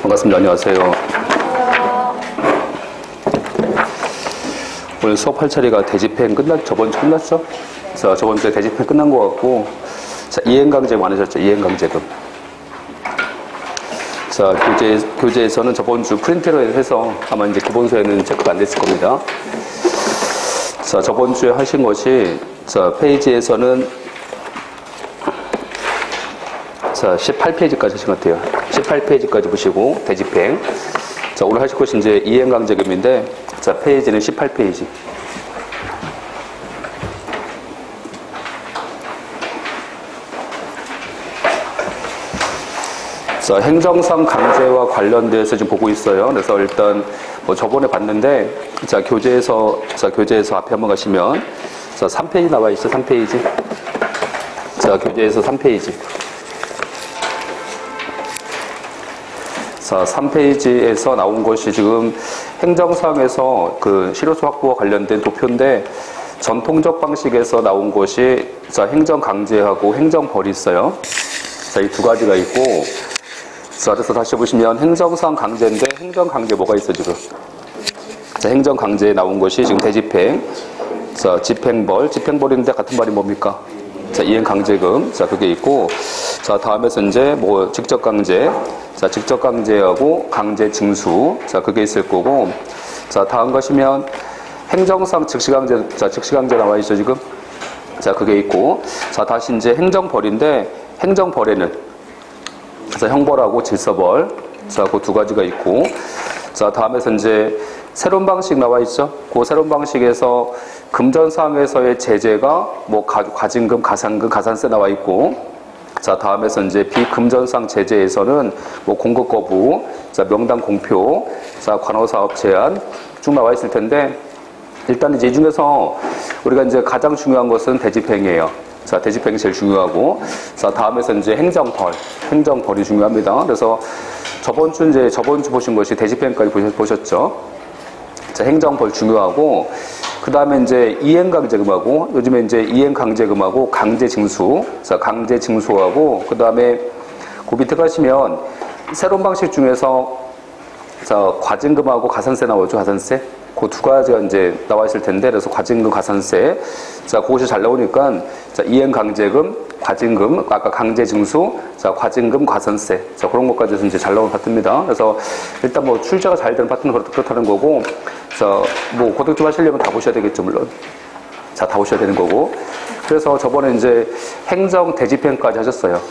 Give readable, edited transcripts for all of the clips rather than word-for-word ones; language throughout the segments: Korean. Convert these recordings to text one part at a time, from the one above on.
반갑습니다. 안녕하세요. 오늘 수업할 차례가 대집행 저번 주 끝났죠? 그래서 저번 주에 대집행 끝난 것 같고, 자, 이행강제금 안 하셨죠? 이행강제금. 자, 교재에서는 저번 주 프린트를 해서 아마 이제 기본서에는 체크가 안 됐을 겁니다. 자, 저번 주에 하신 것이, 자, 페이지에서는, 자, 18페이지까지 하신 것 같아요. 18페이지까지 보시고, 대집행. 자, 오늘 하실 것이 이제 이행강제금인데, 자, 페이지는 18페이지. 자, 행정상 강제와 관련돼서 지금 보고 있어요. 그래서 일단 뭐 저번에 봤는데, 자, 교재에서 앞에 한번 가시면, 자, 3페이지 나와 있어, 3페이지. 자, 교재에서 3페이지. 자, 3페이지에서 나온 것이 지금 행정상에서 그 실효수 확보와 관련된 도표인데, 전통적 방식에서 나온 것이, 자, 행정강제하고 행정벌이 있어요. 자, 이 두 가지가 있고, 자, 그래서 다시 보시면 행정상 강제인데 행정강제 뭐가 있어 지금? 자, 행정강제에 나온 것이 지금 대집행, 자, 집행벌인데 같은 말이 뭡니까? 자, 이행강제금, 자, 그게 있고, 자, 다음에서 이제 뭐 직접강제, 자, 직접강제하고 강제징수, 자, 그게 있을 거고, 자, 다음 가시면 행정상 즉시강제, 자, 즉시강제 나와 있죠 지금? 자, 그게 있고, 자, 다시 이제 행정벌인데 행정벌에는 자, 형벌하고 질서벌. 자, 그 두 가지가 있고. 자, 다음에서 이제 새로운 방식 나와 있죠? 그 새로운 방식에서 금전상에서의 제재가 뭐 과징금, 가산금, 가산세 나와 있고. 자, 다음에서 이제 비금전상 제재에서는 뭐 공급 거부, 자, 명당 공표, 자, 관호사업 제한 쭉 나와 있을 텐데, 일단 이제 이 중에서 우리가 이제 가장 중요한 것은 대집행이에요. 자, 대집행이 제일 중요하고, 자, 다음에서 이제 행정벌이 중요합니다. 그래서 저번 주 보신 것이 대집행까지 보셨죠? 자, 행정벌 중요하고, 그 다음에 이제 이행강제금하고, 요즘에 이제 이행강제금하고 강제징수, 자, 강제징수하고, 그 다음에 그 밑에 가시면 새로운 방식 중에서, 자, 과징금하고 가산세 나오죠, 가산세? 그 두 가지가 이제 나와 있을 텐데, 그래서 과징금, 가산세. 자, 그것이 잘 나오니까, 자, 이행강제금, 과징금, 아까 강제징수, 자, 과징금, 가산세. 자, 그런 것까지 해서 이제 잘 나오는 파트입니다. 그래서 일단 뭐 출제가 잘 되는 파트는 그렇다는 거고, 자, 뭐 고등 좀 하시려면 다 보셔야 되겠죠, 물론. 자, 다 보셔야 되는 거고. 그래서 저번에 이제 행정 대집행까지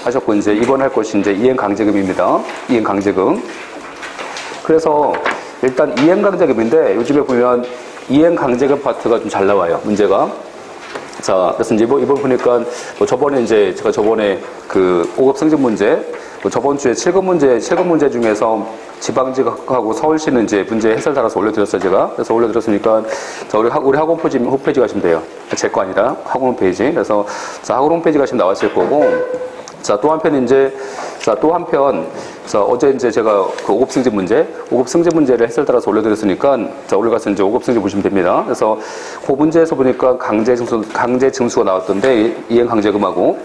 하셨고, 이제 이번 할 것이 이제 이행강제금입니다. 이행강제금. 그래서 일단 이행강제금인데 요즘에 보면 이행강제금 파트가 좀 잘 나와요, 문제가. 자, 그래서 이제 이번 보니까 뭐 제가 저번에 그 5급 승진 문제, 뭐 저번 주에 7급 문제 중에서 지방직하고 서울시는 이제 문제 해설 달아서 올려드렸어요, 제가. 그래서 올려드렸으니까, 자, 우리 학원 홈페이지 가시면 돼요. 제 거 아니라 학원 홈페이지. 그래서, 자, 학원 홈페이지 가시면 나왔을 거고, 자, 또 한편, 자, 어제 이제 제가 그 5급 승진 문제를 해설 따라서 올려드렸으니까, 자, 오늘 가서 이제 5급 승진 보시면 됩니다. 그래서 그 문제에서 보니까 강제징수가 나왔던데, 이행강제금하고.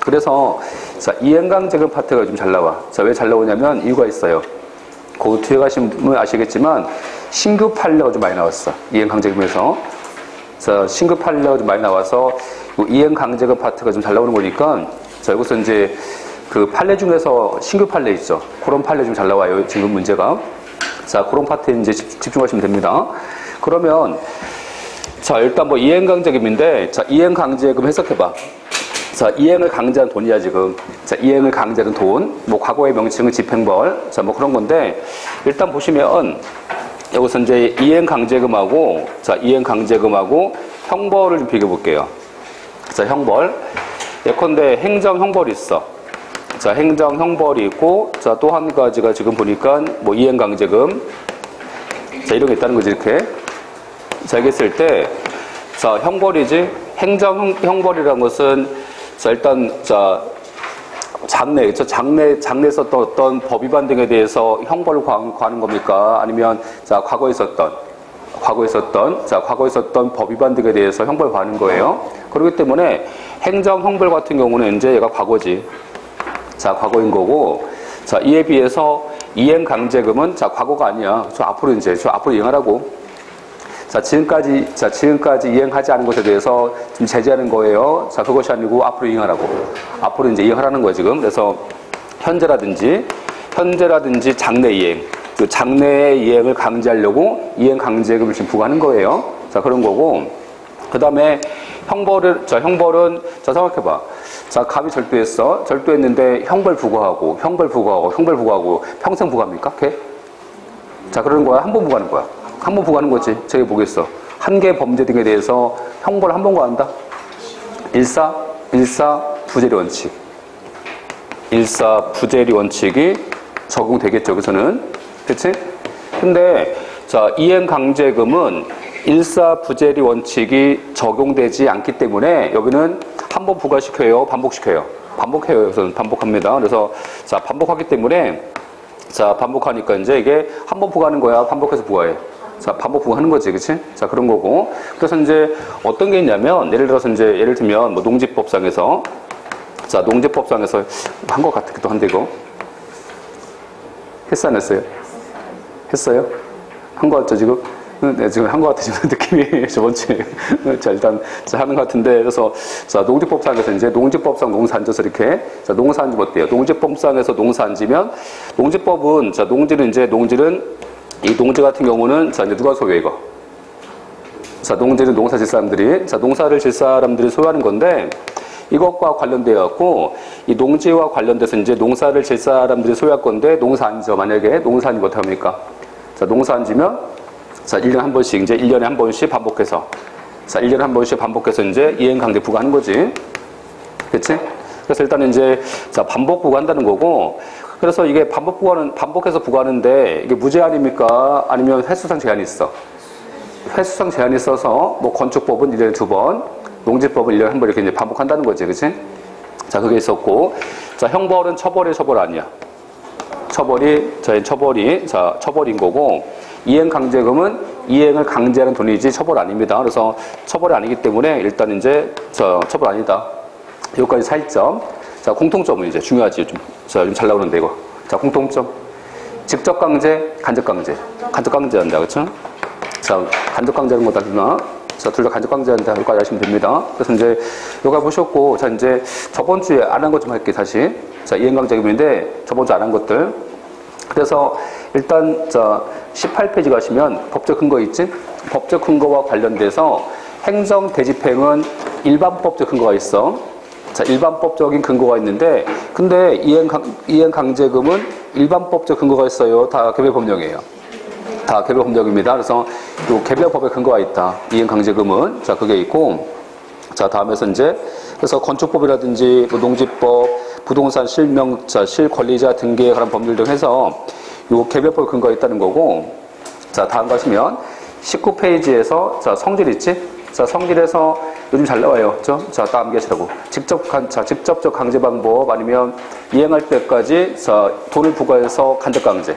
그래서, 자, 이행강제금 파트가 좀 잘 나와. 자, 왜 잘 나오냐면 이유가 있어요. 그 뒤에 가시면 아시겠지만, 신규 판례가 좀 많이 나왔어. 이행강제금에서. 자, 신규 판례가 좀 많이 나와서, 이행강제금 파트가 좀 잘 나오는 거니까, 자, 여기서 이제 그 판례 중에서 신규 판례 있죠. 그런 판례 좀 잘 나와요, 지금 문제가. 자, 그런 파트에 이제 집중하시면 됩니다. 그러면, 자, 일단 뭐 이행강제금인데, 자, 이행강제금 해석해봐. 자, 이행을 강제한 돈이야, 지금. 자, 이행을 강제한 돈. 뭐 과거의 명칭은 집행벌. 자, 뭐 그런 건데, 일단 보시면, 여기서 이제 이행강제금하고 형벌을 좀 비교해 볼게요. 자, 형벌. 예컨대 행정형벌이 있어. 자, 행정형벌이 있고, 자, 또 한 가지가 지금 보니까 뭐 이행강제금. 자, 이런 게 있다는 거지, 이렇게. 자, 이게 있을 때, 자, 형벌이지. 행정형벌이라는 것은, 자, 일단, 자, 장래 썼던 어떤 법 위반 등에 대해서 형벌을 과하는 겁니까? 아니면, 자, 과거에 있었던 법 위반 등에 대해서 형벌을 과하는 거예요. 그렇기 때문에 행정형벌 같은 경우는 이제 얘가 과거지. 자, 과거인 거고, 자, 이에 비해서 이행강제금은 자, 과거가 아니야. 저 앞으로 이행하라고. 지금까지 이행하지 않은 것에 대해서 지금 제재하는 거예요. 자, 그것이 아니고 앞으로 이행하라고. 앞으로 이제 이행하라는 거야, 지금. 그래서 현재라든지 장래 이행. 그 장래의 이행을 강제하려고 이행강제금을 지금 부과하는 거예요. 자, 그런 거고. 그 다음에 형벌은, 자, 생각해봐. 자, 갑이 절도했어. 절도했는데 형벌 부과하고 평생 부과합니까? 걔? 자, 그러는 거야. 한 번 부과하는 거야. 한 번 부과하는 거지. 저기 보겠어. 한 개 범죄 등에 대해서 형벌 한 번 가한다. 일사부재리 원칙. 일사부재리 원칙이 적용되겠죠. 여기서는. 그치? 근데, 자, 이행강제금은 일사부재리 원칙이 적용되지 않기 때문에 여기는 한 번 부과시켜요? 반복시켜요? 반복해요. 여기서는 반복합니다. 그래서, 자, 반복하기 때문에, 자, 반복하니까 이제 이게 한 번 부과하는 거야? 반복해서 부과해? 자, 반복 부과하는 거지, 그치? 자, 그런 거고. 그래서 이제 어떤 게 있냐면, 예를 들면, 뭐, 농지법상에서, 자, 농지법상에서 한 것 같기도 한데, 이거. 했어, 안 했어요? 했어요? 한 거 같죠, 지금? 네, 지금 한 것 같아지는 느낌이 저번 주에. 자, 일단, 자, 하는 것 같은데. 그래서, 자, 농지법상에서 이제 농지법상 농사안져서 이렇게, 자, 농사안지면 어때요? 농지법상에서 농사안지면, 농지법은, 자, 농지는, 이 농지 같은 경우는, 자, 이제 누가 소유해, 이거? 자, 농지는 농사 질 사람들이, 자, 농사를 질 사람들이 소유하는 건데, 이것과 관련되어갖고, 이 농지와 관련돼서 이제 농사를 질 사람들이 소유할 건데, 농사안져. 만약에 농사안지 못합니까? 자, 농사안지면, 자, 1년에 한 번씩, 이제 1년에 한 번씩 반복해서. 자, 1년에 한 번씩 반복해서 이제 이행강제 부과하는 거지. 그치? 그래서 일단은 이제, 자, 반복 부과한다는 거고, 그래서 이게 반복해서 부과하는데, 이게 무제 아닙니까? 아니면 횟수상 제한이 있어? 횟수상 제한이 있어서, 뭐, 건축법은 1년에 2번, 농지법은 1년에 한 번 이렇게 이제 반복한다는 거지. 그치? 자, 그게 있었고, 자, 형벌은 처벌이 아니야. 처벌인 거고, 이행강제금은 이행을 강제하는 돈이지 처벌 아닙니다. 그래서 처벌이 아니기 때문에 일단 이제 처벌 아니다. 여기까지 차이점. 자, 공통점은 이제 중요하지. 좀 잘 나오는데 이거. 자, 공통점. 직접 강제, 간접 강제. 간접 강제한다. 그쵸? 자, 간접 강제하는 거다 누나. 자, 둘 다 간접 강제한다. 여기까지 하시면 됩니다. 그래서 이제 여기까지 보셨고, 자, 이제 저번 주에 안 한 것 좀 할게요. 다시. 자, 이행강제금인데 저번 주에 안 한 것들. 그래서 일단, 자, 18페이지 가시면 법적 근거 있지? 법적 근거와 관련돼서 행정 대집행은 일반법적 근거가 있어. 자, 일반법적인 근거가 있는데, 근데 이행강제금은 일반법적 근거가 있어요. 다 개별법령이에요. 다 개별법령입니다. 그래서 요 개별법의 근거가 있다. 이행강제금은. 자, 그게 있고, 자, 다음에서 이제, 그래서 건축법이라든지 뭐 농지법, 부동산 실명자, 실권리자 등기에 관한 법률 등 해서 요 개별법 근거가 있다는 거고, 자, 다음 가시면 19페이지에서 자, 성질 있지? 자, 성질에서 요즘 잘 나와요. 그죠? 자, 딱 암기하시라고. 직접적 강제 방법 아니면 이행할 때까지 자, 돈을 부과해서 간접 강제.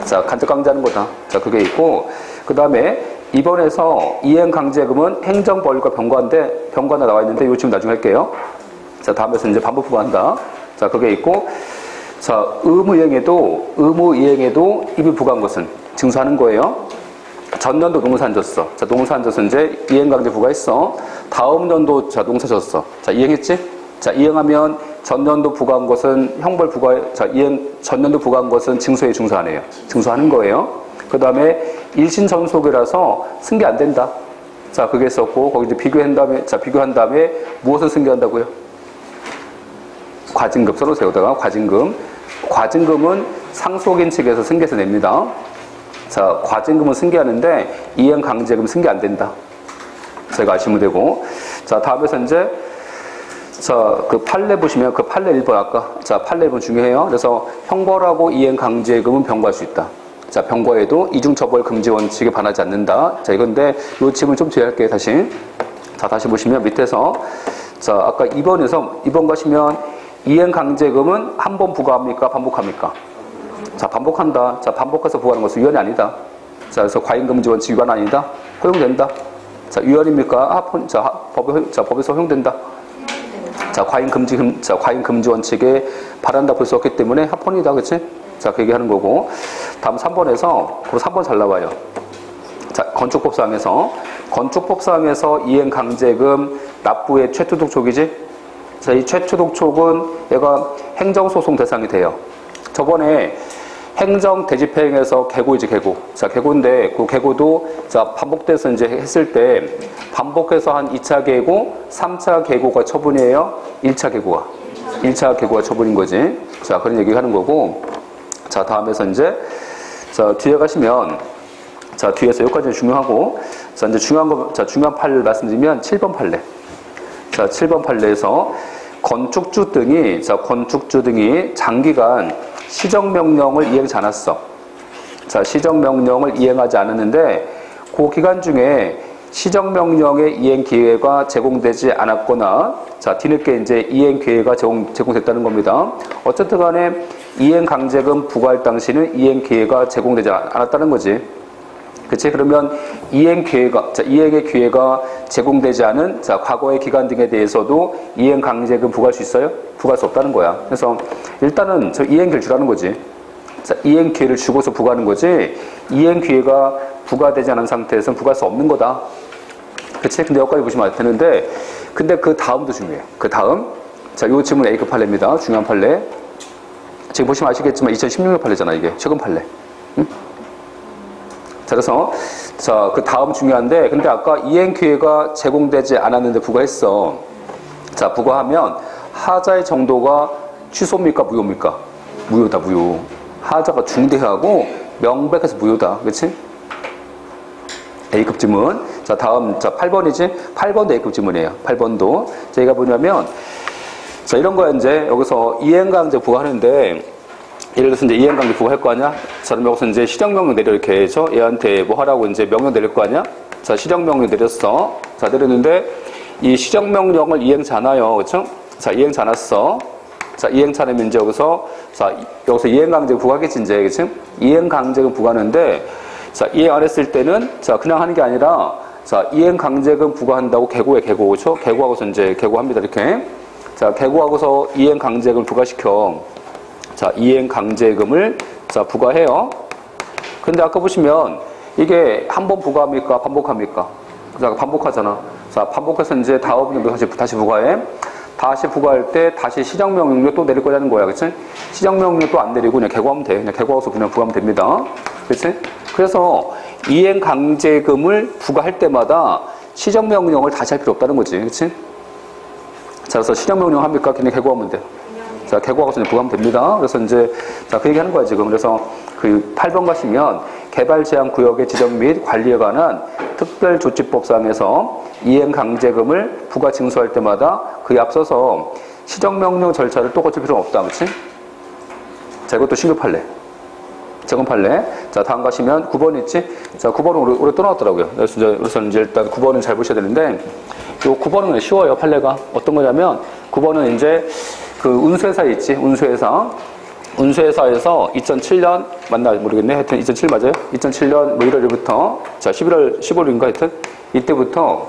자, 간접 강제하는 거다. 자, 그게 있고, 그 다음에 이번에서 이행강제금은 행정법률과 병관에 나와 있는데 요 지금 나중에 할게요. 자, 다음에서 이제 반복 부과한다. 자, 그게 있고, 자, 의무이행에도 이비 부과한 것은 징수하는 거예요. 전년도 농사 졌어. 자, 농사 져서 이제 이행강제 부과했어. 다음 년도 자, 농사 졌어. 자, 이행했지? 자, 이행하면 전년도 부과한 것은 전년도 부과한 것은 징수에 중수하네요. 징수하는 거예요. 그 다음에 일신전속이라서 승계 안 된다. 자, 그게 있었고, 거기 이제 비교한 다음에 무엇을 승계한다고요? 과징금 써놓으세요. 여기다가 과징금은 상속인 측에서 승계해서 냅니다. 자, 과징금은 승계하는데 이행강제금 승계 안 된다. 제가 아시면 되고. 자, 다음에서 이제 자, 그 판례 보시면 그 판례 1번 아까 자, 판례 1번 중요해요. 그래서 형벌하고 이행강제금은 병과할 수 있다. 자, 병과에도 이중처벌 금지 원칙에 반하지 않는다. 자, 이건데 요 질문 좀 주의할게요. 다시. 자, 다시 보시면 밑에서 자, 아까 2번 가시면 이행강제금은 한 번 부과합니까? 반복합니까? 자, 반복한다. 자, 반복해서 부과하는 것은 위헌이 아니다. 자, 그래서 과잉금지 원칙 위반 아니다. 허용된다. 자, 위헌입니까? 법에서 허용된다. 자, 과잉 금지 원칙에 바란다 볼 수 없기 때문에 합헌이다, 그치? 자, 그 얘기하는 거고. 다음 3번에서, 그리고 3번 잘 나와요. 자, 건축법상에서 이행강제금 납부의 최초독촉이지? 자, 이 최초독촉은 얘가 행정소송 대상이 돼요. 저번에 행정대집행에서 계고이지, 계고. 자, 계고인데, 그 계고도, 자, 반복돼서 이제 했을 때, 반복해서 한 2차 계고, 3차 계고가 처분이에요? 1차 계고가. 1차 계고가 처분인 거지. 자, 그런 얘기 하는 거고. 자, 다음에서 이제, 자, 뒤에 가시면, 자, 뒤에서 여기까지는 중요하고, 자, 이제 중요한 판례를 말씀드리면 7번 판례. 자, 7번 판례에서 건축주 등이 장기간 시정명령을 이행하지 않았어. 자, 시정명령을 이행하지 않았는데, 그 기간 중에 시정명령의 이행 기회가 제공되지 않았거나, 자, 뒤늦게 이제 이행 기회가 제공됐다는 겁니다. 어쨌든 간에 이행 강제금 부과할 당시는 이행 기회가 제공되지 않았다는 거지. 그치? 그러면 이행의 기회가 제공되지 않은, 자, 과거의 기간 등에 대해서도 이행 강제금 부과할 수 있어요? 부과할 수 없다는 거야. 그래서 일단은 저 이행 기회를 주라는 거지. 자, 이행 기회를 주고서 부과하는 거지, 이행 기회가 부과되지 않은 상태에서는 부과할 수 없는 거다. 그치? 근데 여기까지 보시면 되는데, 근데 그 다음도 중요해요. 그 다음. 자, 요 질문 A급 판례입니다. 중요한 판례. 지금 보시면 아시겠지만 2016년 판례잖아, 이게. 최근 판례. 응? 자, 그래서, 자, 그 다음 중요한데, 근데 아까 이행 기회가 제공되지 않았는데 부과했어. 자, 부과하면 하자의 정도가 취소입니까? 무효입니까? 무효다, 무효. 하자가 중대하고 명백해서 무효다. 그치? A급 지문. 자, 다음, 자, 8번이지? 8번도 A급 지문이에요. 8번도. 저희가 뭐냐면, 자, 이런 거야, 이제. 여기서 이행강제 부과하는데, 예를 들어서 이제 이행강제 부과할 거 아니야? 자, 그럼 여기서 이제 시정명령 내려 이렇게 해서 얘한테 뭐 하라고 이제 명령 내릴 거 아니야? 자, 시정명령 내렸어. 자, 내렸는데, 이 시정명령을 이행치 않아요. 그쵸? 자, 이행치 않았어. 자, 이행치 않으면 이제 여기서, 자, 여기서 이행강제 부과하겠지, 이제. 그치? 이행강제금 부과하는데, 자, 이행 안 했을 때는, 자, 그냥 하는 게 아니라, 자, 이행강제금 부과한다고 계고에 계고, 그쵸? 계고하고서 이제 계고합니다, 이렇게. 자, 계고하고서 이행강제금 부과시켜. 자, 이행강제금을, 자, 부과해요. 근데 아까 보시면, 이게 한 번 부과합니까? 반복합니까? 자, 반복하잖아. 자, 반복해서 이제 다음 년도 다시 부과해. 다시 부과할 때 다시 시정명령료 또 내릴 거라는 거야. 그치? 시정명령료 또 안 내리고 그냥 계고하면 돼. 그냥 계고하고서 그냥 부과하면 됩니다. 그치? 그래서 이행강제금을 부과할 때마다 시정명령을 다시 할 필요 없다는 거지. 그치? 자, 그래서 시정명령 합니까? 그냥 계고하면 돼. 자, 계고하고서 부과하면 됩니다. 그래서 이제, 자, 그 얘기 하는 거야, 지금. 그래서 그 8번 가시면 개발 제한 구역의 지정 및 관리에 관한 특별조치법상에서 이행강제금을 부과 징수할 때마다 그에 앞서서 시정명령 절차를 또 거칠 필요는 없다. 그치? 자, 이것도 신규 판례. 재건 판례. 자, 다음 가시면 9번 있지? 자, 9번은 올해 또 나왔더라고요. 그래서 이제 일단 9번은 잘 보셔야 되는데, 요 9번은 쉬워요, 판례가. 어떤 거냐면, 9번은 이제 그 운수회사 있지? 운수회사에서 2007년, 맞나 모르겠네. 하여튼 2007 맞아요? 2007년 뭐 1월부터, 자, 11월, 15일인가 하여튼, 이때부터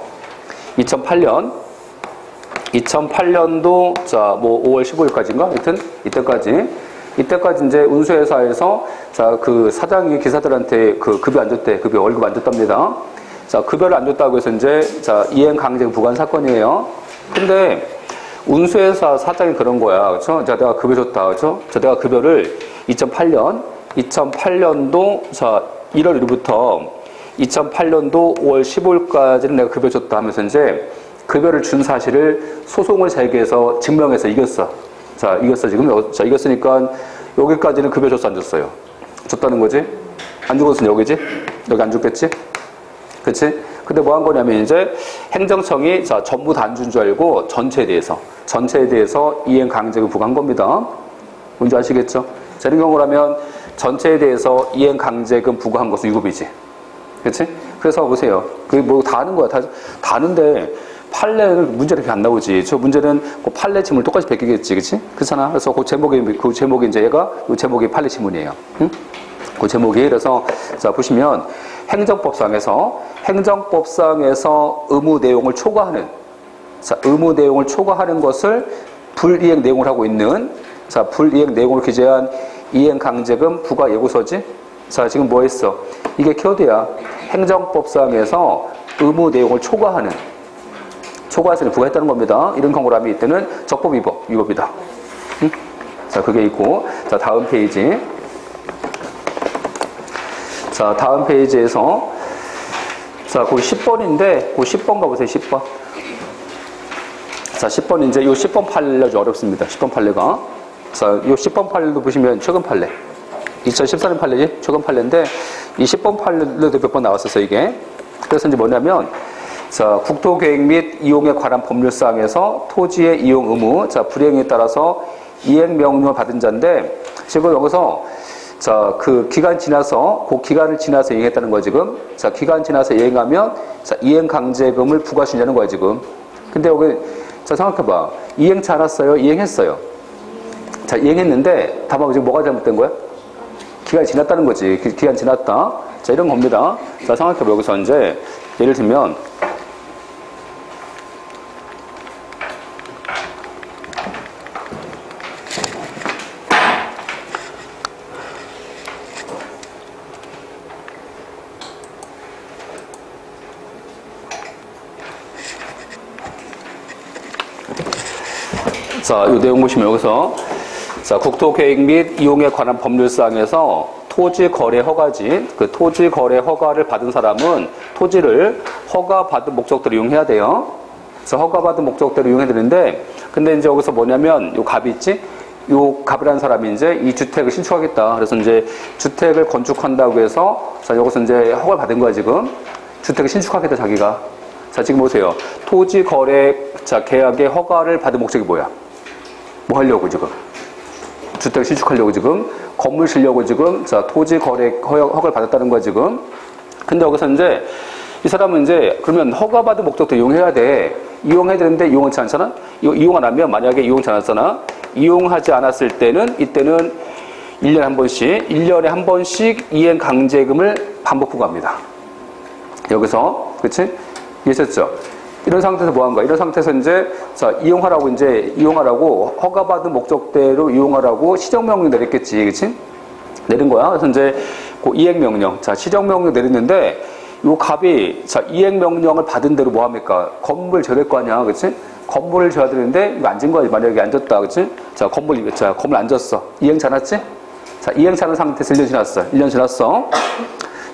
2008년도, 자, 뭐 5월 15일까지인가? 하여튼, 이때까지 이제 운수회사에서, 자, 그 사장이 기사들한테 그 급여 안 줬대. 월급 안 줬답니다. 자, 급여를 안 줬다고 해서 이제, 자, 이행강제금 부과한 사건이에요. 근데, 운수회사 사장이 그런 거야. 그쵸? 자, 내가 급여 줬다. 그쵸? 자, 내가 급여를 2008년도, 자, 1월 1일부터 2008년도 5월 15일까지는 내가 급여 줬다 하면서 이제 급여를 준 사실을 소송을 제기해서 증명해서 이겼어. 자, 이겼어, 지금. 자, 이겼으니까 여기까지는 급여 줬어, 안 줬어요? 줬다는 거지? 안 주고서는 여기지? 여기 안 줬겠지? 그치? 근데 뭐 한 거냐면 이제 행정청이, 자, 전부 다 안 준 줄 알고 전체에 대해서 이행강제금 부과한 겁니다. 뭔지 아시겠죠? 자, 이런 경우라면 전체에 대해서 이행강제금 부과한 것은 유급이지. 그치? 그래서 보세요. 그게 뭐 다 아는 거야. 다 아는데 판례는 문제가 이렇게 안 나오지. 저 문제는 그 판례 지문을 똑같이 베끼겠지. 그치? 그렇잖아. 그래서 그 제목이 이제 얘가, 이 제목이 판례 지문이에요. 응? 그 제목이, 그래서, 자, 보시면 행정법상에서 의무 내용을 초과하는, 자, 의무 내용을 초과하는 것을 불이행 내용을 하고 있는, 자, 불이행 내용을 규제한 이행강제금 부과 예고서지. 자, 지금 뭐 했어? 이게 키워드야. 행정법상에서 의무 내용을 초과해서 부과했다는 겁니다. 이런 경우라면 이때는 적법 위법이다. 응? 자, 그게 있고. 자, 다음 페이지. 자, 다음 페이지에서, 자, 거기 10번인데, 그 10번 가보세요, 10번. 자, 10번, 이제 요 10번 판례가 좀 어렵습니다. 10번 판례가. 자, 요 10번 판례도 보시면 최근 판례. 2014년 판례지? 최근 판례인데, 이 10번 판례도 몇 번 나왔었어요, 이게. 그래서 이제 뭐냐면, 자, 국토계획 및 이용에 관한 법률사항에서 토지의 이용 의무, 자, 불이행에 따라서 이행명령을 받은 자인데, 지금 여기서, 자, 그 기간 지나서, 그 기간을 지나서 이행했다는 거야, 지금. 자, 기간 지나서 이행하면, 자, 이행강제금을 부과하신다는 거야, 지금. 근데 여기, 자, 생각해봐. 이행치 않았어요? 이행했어요? 자, 이행했는데, 다만 지금 뭐가 잘못된 거야? 기간이 지났다는 거지. 기간 지났다. 자, 이런 겁니다. 자, 생각해봐. 여기서 이제, 예를 들면, 자, 이 내용 보시면 여기서, 자, 국토계획 및 이용에 관한 법률사항에서 토지 거래 허가지, 그 토지 거래 허가를 받은 사람은 토지를 허가받은 목적대로 이용해야 돼요. 그래서 허가받은 목적대로 이용해야 되는데, 근데 이제 여기서 뭐냐면, 요 갑이 있지? 요 갑이라는 사람이 이제 이 주택을 신축하겠다. 그래서 이제 주택을 건축한다고 해서, 자, 여기서 이제 허가를 받은 거야, 지금. 주택을 신축하겠다, 자기가. 자, 지금 보세요. 토지 거래, 자, 계약의 허가를 받은 목적이 뭐야? 뭐 하려고 지금? 주택 신축하려고 지금? 건물 지려고 지금? 자, 토지 거래 허가를 받았다는 거야 지금. 근데 여기서 이제 이 사람은 이제 그러면 허가받은 목적도 이용해야 돼. 이용해야 되는데 이용하지 않잖아? 이용 안 하면 만약에 이용하지 않았잖아? 이용하지 않았을 때는 이때는 1년에 한 번씩 이행 강제금을 반복 부과합니다. 여기서, 그치? 이해하셨죠? 이런 상태에서 뭐 한 거야? 이런 상태에서 이제, 자, 이용하라고, 허가받은 목적대로 이용하라고 시정명령 내렸겠지, 그치? 내린 거야. 그래서 이제, 그 이행명령. 자, 시정명령 내렸는데, 요 갑이, 자, 이행명령을 받은 대로 뭐 합니까? 건물 져야 될 거 아니야, 그치? 건물을 져야 되는데, 이거 앉은 거야. 만약에 앉았다, 그치? 자, 건물 앉았어. 이행치 않았지? 자, 이행치 않은 상태에서 1년 지났어. 1년 지났어.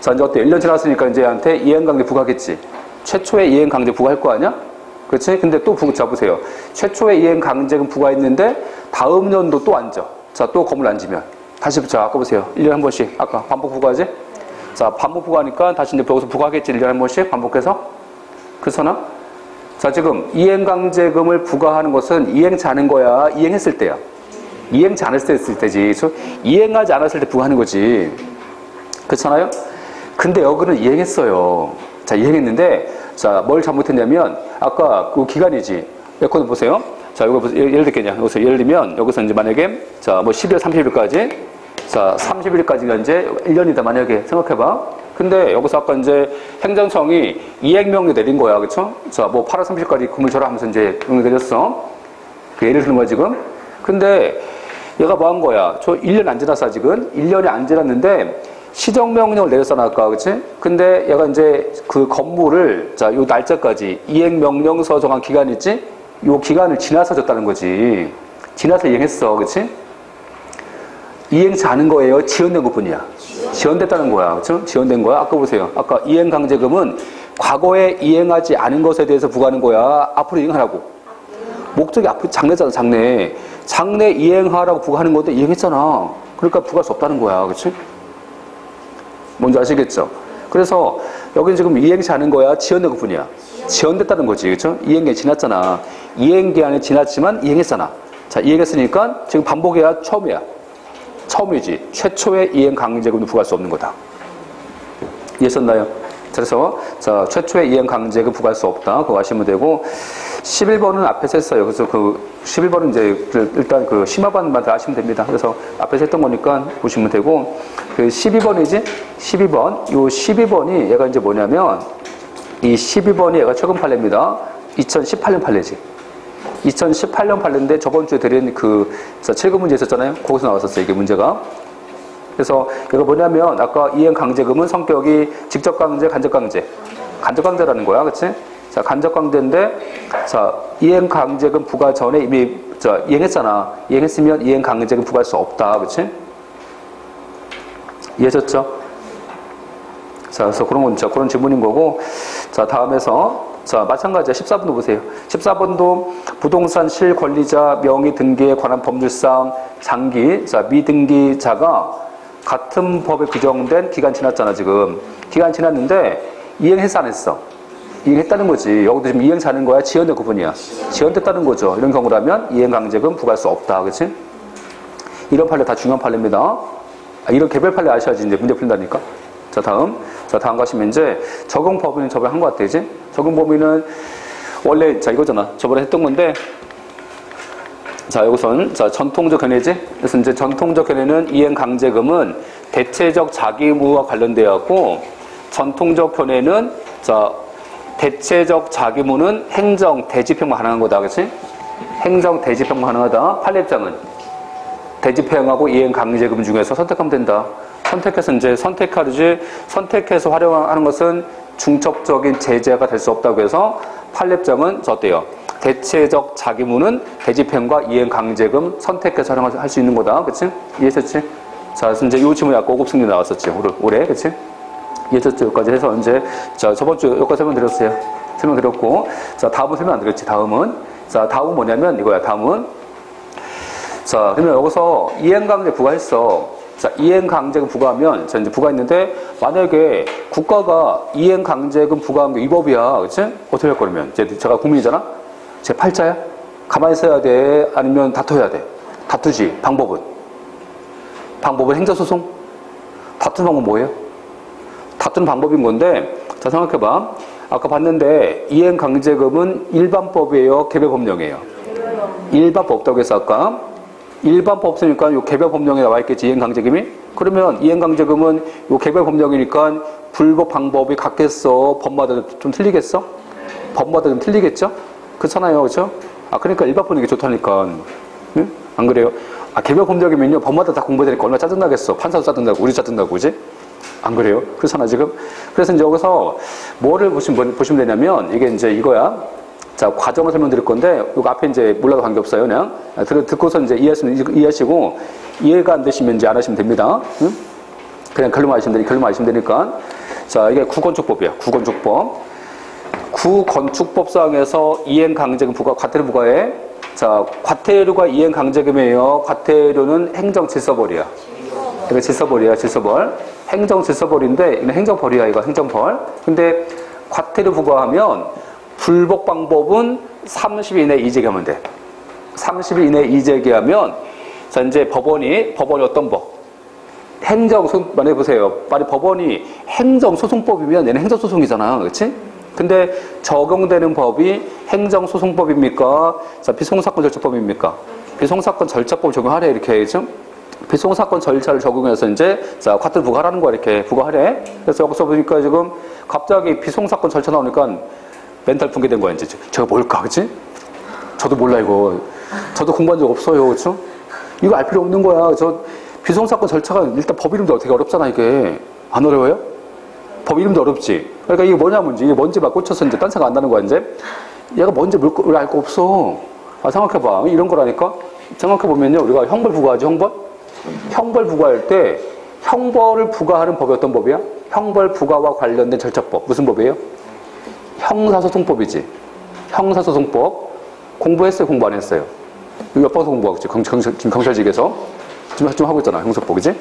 자, 이제 어때? 1년 지났으니까 이제 얘한테 이행강제 부과하겠지? 최초의 이행강제 부과할 거 아니야? 그렇지? 근데 또 잡으세요. 최초의 이행강제금 부과했는데 다음 년도 또 앉아. 자, 또 건물 앉으면. 다시, 자, 아까 보세요. 1년에 한 번씩. 아까 반복 부과하지? 자, 반복 부과하니까 다시 이제 여기서 부과하겠지. 1년에 한 번씩 반복해서. 그렇잖아? 자, 지금 이행강제금을 부과하는 것은 이행치 않은 거야? 이행했을 때야? 이행치 않았을 때지. 그렇죠? 이행하지 않았을 때 부과하는 거지. 그렇잖아요? 근데 여기는 이행했어요. 자, 이행했는데, 자, 뭘 잘못했냐면, 아까 그 기간이지. 레코드 보세요. 자, 이거 보세요. 예를 들겠냐. 여기서 예를 들면, 여기서 이제 만약에, 자, 뭐 12월 30일까지, 자, 30일까지가 이제 1년이다. 만약에 생각해봐. 근데 여기서 아까 이제 행정청이 이행명령 내린 거야. 그쵸? 자, 뭐 8월 30일까지 건물 줘라 하면서 이제 명령 내렸어. 그 예를 드는 거야, 지금. 근데 얘가 뭐 한 거야? 저 1년 안 지났어, 아직은. 1년이 안 지났는데, 시정명령을 내렸잖아, 아까, 그치? 근데 얘가 이제 그 건물을, 자, 요 날짜까지 이행명령서 정한 기간 있지? 요 기간을 지나서 줬다는 거지. 지나서 이행했어, 그치? 이행치 않은 거예요? 지연된 것 뿐이야? 지연됐다는 거야, 그쵸? 지연된 거야? 아까 보세요. 아까 이행강제금은 과거에 이행하지 않은 것에 대해서 부과하는 거야? 앞으로 이행하라고? 목적이 앞으로 장래잖아, 장래. 장래 이행하라고 부과하는 건데 이행했잖아. 그러니까 부과할 수 없다는 거야, 그치? 뭔지 아시겠죠? 그래서 여기는 지금 이행치 않은 거야? 지연된 것 뿐이야? 지연됐다는 거지, 그렇죠? 이행기한이 지났잖아. 이행기한이 지났지만 이행했잖아. 자, 이행했으니까 지금 반복해야 처음이야. 처음이지. 최초의 이행강제금도 부과할 수 없는 거다. 이해했었나요? 그래서 자, 최초의 이행강제금 부과할 수 없다. 그거 아시면 되고 11번은 앞에서 했어요. 그래서 그 11번은 이제 일단 그 심화반만 다 아시면 됩니다. 그래서 앞에서 했던 거니까 보시면 되고 그 12번이지? 12번. 요 12번이 얘가 이제 뭐냐면 이 12번이 얘가 최근 판례입니다. 2018년 판례지. 2018년 판례인데 저번 주에 드린 그 7급 문제 있었잖아요. 거기서 나왔었어요. 이게 문제가. 그래서 이거 뭐냐면 아까 이행강제금은 성격이 직접강제, 간접강제. 간접강제라는 거야. 그치? 자, 간접강제인데 자, 이행강제금 부과 전에 이미 이행했잖아. 이행했으면 이행강제금 부과할 수 없다. 그치? 이해하셨죠? 자, 그래서 그런 건 진짜 그런 질문인 거고. 자, 다음에서 자, 마찬가지야. 14번도 보세요. 14번도 부동산 실권리자 명의 등기에 관한 법률상 장기, 자, 미등기자가 같은 법에 규정된 기간 지났잖아, 지금. 기간 지났는데 이행했어, 안 했어? 이행했다는 거지. 여기도 지금 이행자는 거야? 지연된 구분이야? 지연됐다는 거죠. 이런 경우라면 이행강제금 부과할 수 없다. 그치? 이런 판례 다 중요한 판례입니다. 이런 개별 판례 아셔야지 이제 문제 풀린다니까. 자, 다음. 자, 다음 가시면 이제 적용 범위는 저번에 한 것 같아, 이제. 적용 범위는 원래, 자, 이거잖아. 저번에 했던 건데. 자, 여기선, 자, 전통적 견해지? 그래서 이제 전통적 견해는 이행강제금은 대체적 자기의무와 관련되어 있고, 전통적 견해는, 자, 대체적 자기의무는 행정, 대집행만 가능한 거다, 그치? 행정, 대집행만 가능하다. 판례입장은 대집행하고 이행강제금 중에서 선택하면 된다. 선택해서 이제 선택하지, 선택해서 활용하는 것은 중첩적인 제재가 될 수 없다고 해서 판례입장은 저 어때요? 대체적 자기무는 대집행과 이행강제금 선택해서 활용할 수 있는 거다. 그치? 이해했었지? 자, 그래서 이제 이 질문이 아까 5급 승리 나왔었지. 올해. 그치? 이해했었지? 여기까지 해서 이제, 자, 저번 주에 여기까지 설명드렸어요. 설명드렸고. 자, 다음은 설명 안 드렸지. 다음은. 자, 다음은 뭐냐면 이거야. 다음은. 자, 그러면 여기서 이행강제 부과했어. 자, 이행강제금 부과하면, 자, 이제 부과했는데, 만약에 국가가 이행강제금 부과한 게 위법이야. 그치? 어떻게 할 거냐면, 이제 제가 국민이잖아? 제 팔자야? 가만히 있어야 돼? 아니면 다퉈야 돼? 다투지. 방법은? 방법은 행정소송? 다투는 방법 뭐예요? 다투는 방법인 건데, 자, 생각해봐. 아까 봤는데, 이행강제금은 일반법이에요? 개별법령이에요? 일반법 없다고 했어, 아까. 일반법 없으니까 요 개별법령에 나와 있겠지, 이행강제금이? 그러면 이행강제금은 요 개별법령이니까 불법 방법이 같겠어? 법마다 좀 틀리겠어? 법마다 좀 틀리겠죠? 그렇잖아요, 그렇죠? 아, 그러니까 일반법이 좋다니까. 응? 안 그래요? 아, 개별법령이면요, 법마다 다 공부해야 되니까 얼마나 짜증나겠어. 판사도 짜증나고, 우리 짜증나고, 그지? 안 그래요? 그렇잖아, 지금? 그래서 이제 여기서 뭐를 보시면 되냐면, 이게 이제 이거야. 자, 과정을 설명드릴 건데, 이거 앞에 이제 몰라도 관계없어요, 그냥. 듣고서 이제 이해하시고, 이해가 안 되시면 이제 안 하시면 됩니다. 응? 그냥 결론만 하시면 되니까. 자, 이게 구건축법이야, 구건축법. 구건축법상에서 이행강제금 부과, 과태료 부과에, 자, 과태료가 이행강제금이에요. 과태료는 행정질서벌이야. 이거 질서벌이야, 질서벌. 행정질서벌인데, 이건 행정벌이야, 이거 행정벌. 근데 과태료 부과하면, 불복 방법은 30일 이내 이재기하면 돼. 30일 이내 이재기하면, 자, 이제 법원이 어떤 법? 만약에 보세요. 법원이 행정소송법이면 얘는 행정소송이잖아. 그치? 근데 적용되는 법이 행정소송법입니까? 자, 비송사건 절차법입니까? 비송사건 절차법 적용하래, 이렇게. 좀 비송사건 절차를 적용해서 이제, 자, 과태료 부과하라는 거야, 이렇게. 부과하래. 그래서 여기서 보니까 지금 갑자기 비송사건 절차 나오니까 멘탈 붕괴된 거야, 이제. 제가 뭘까, 그치? 저도 몰라, 이거. 저도 공부한 적 없어요, 그쵸? 이거 알 필요 없는 거야. 비송사건 절차가 일단 법 이름도 되게 어렵잖아, 이게. 안 어려워요? 법 이름도 어렵지? 그러니까 이게 뭐냐면, 이게 뭔지 막 꽂혀서 이제 딴 생각 안 나는 거야, 이제. 얘가 뭔지 뭘 알 거 없어. 아, 생각해봐. 이런 거라니까? 생각해보면요, 우리가 형벌 부과하지, 형벌? 형벌 부과할 때, 형벌을 부과하는 법이 어떤 법이야? 형벌 부과와 관련된 절차법. 무슨 법이에요? 형사소송법이지. 형사소송법. 공부했어요? 공부 안 했어요? 이거 몇 번서 공부하고 있지? 지금 경찰직에서. 지금 하고 있잖아. 형사법, 그지?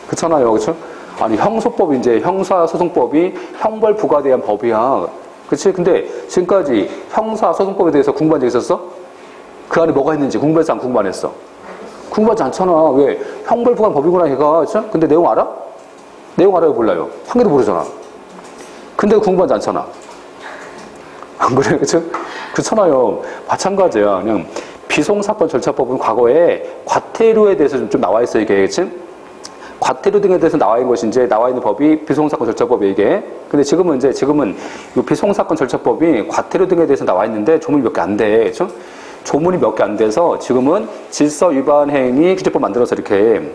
그렇잖아요. 그쵸? 아니, 형소법이 이제 형사소송법이 형벌 부과에 대한 법이야. 그치? 근데 지금까지 형사소송법에 대해서 공부한 적 있었어? 그 안에 뭐가 있는지 공부했어? 안 공부 안 했어? 공부하지 않잖아. 왜? 형벌 부과는 법이구나, 얘가. 그쵸? 근데 내용 알아? 내용 알아요? 몰라요? 한 개도 모르잖아. 근데 공부하지 않잖아. 안 그래? 그쵸? 그렇잖아요. 마찬가지야. 그냥 비송사건 절차법은 과거에 과태료에 대해서 좀 나와 있어요, 이게. 그치? 과태료 등에 대해서 나와 있는 것이 이제 나와 있는 법이 비송사건 절차법이에요, 이게. 근데 지금은 이 비송사건 절차법이 과태료 등에 대해서 나와 있는데 조문이 몇 개 안 돼. 그렇죠? 조문이 몇 개 안 돼서 지금은 질서 위반 행위 규제법 만들어서 이렇게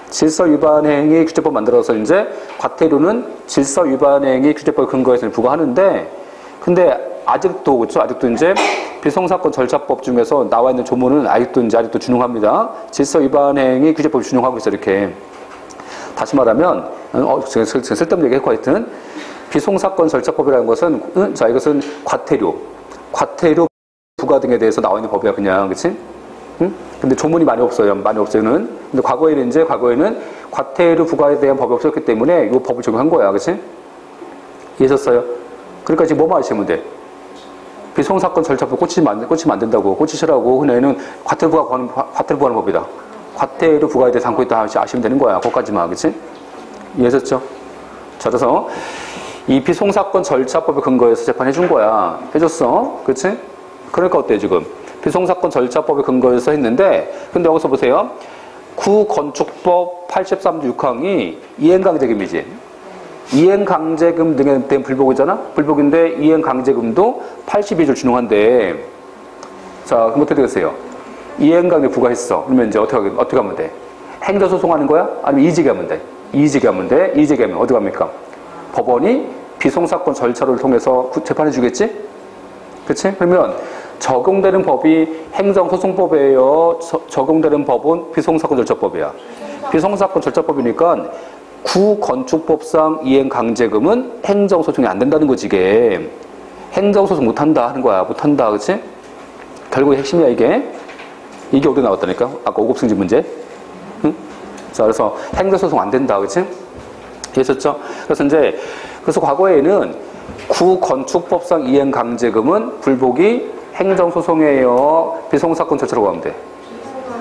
질서 위반 행위 규제법 만들어서 이제 과태료는 질서 위반 행위 규제법 근거에서 부과하는데 근데 아직도 그렇죠? 아직도 이제 비송사건 절차법 중에서 나와 있는 조문은 아직도 준용합니다. 질서 위반 행위 규제법이 준용하고 있어 이렇게. 다시 말하면 제가 쓸데없는 얘기했고 하여튼 비송사건 절차법이라는 것은 자 이것은 과태료 부과 등에 대해서 나와 있는 법이야 그냥 그렇지? 응? 근데 조문이 많이 없어요. 근데 과거에는 과태료 부과에 대한 법이 없었기 때문에 이 법을 적용한 거야, 그렇지? 이해하셨어요? 그러니까 지금 뭐만 하시면 돼? 비송사건 절차법 꽂히면 안 된다고 꽂히시라고 그냥 과태료 부과하는 법이다. 과태료 부과에 대해서 안고 있다 아시면 되는 거야. 거기까지만, 그렇지? 이해하셨죠? 자, 그래서 이 비송사건 절차법에 근거해서 재판해 준 거야. 해줬어, 그렇지? 그러니까 어때 지금? 비송사건 절차법에 근거해서 했는데, 근데 여기서 보세요. 구건축법 83조 6항이 이행강제금이지. 이행강제금 등에 대한 불복이잖아? 불복인데 이행강제금도 82조를 준용한대. 자, 그럼 어떻게 되겠어요? 이행강제 부과했어. 그러면 이제 어떻게 하면 돼? 행정소송하는 거야? 아니면 이의제기 하면 돼? 이의제기 하면 어디 갑니까? 법원이 비송사건 절차를 통해서 재판해 주겠지? 그치? 그러면 적용되는 법이 행정소송법이에요. 적용되는 법은 비송사건 절차법이야. 비송사건 절차법이니까 구건축법상 이행강제금은 행정소송이 안 된다는 거지 이게. 행정소송 못한다 하는 거야. 못한다, 그치? 결국 핵심이야 이게. 이게 어디 나왔다니까? 아까 5급 승진 문제. 응? 자, 그래서 행정소송 안 된다, 그치? 이해하셨죠? 그래서 과거에는 구건축법상 이행강제금은 불복이 행정소송이에요. 비송사건 절차로 가면 돼.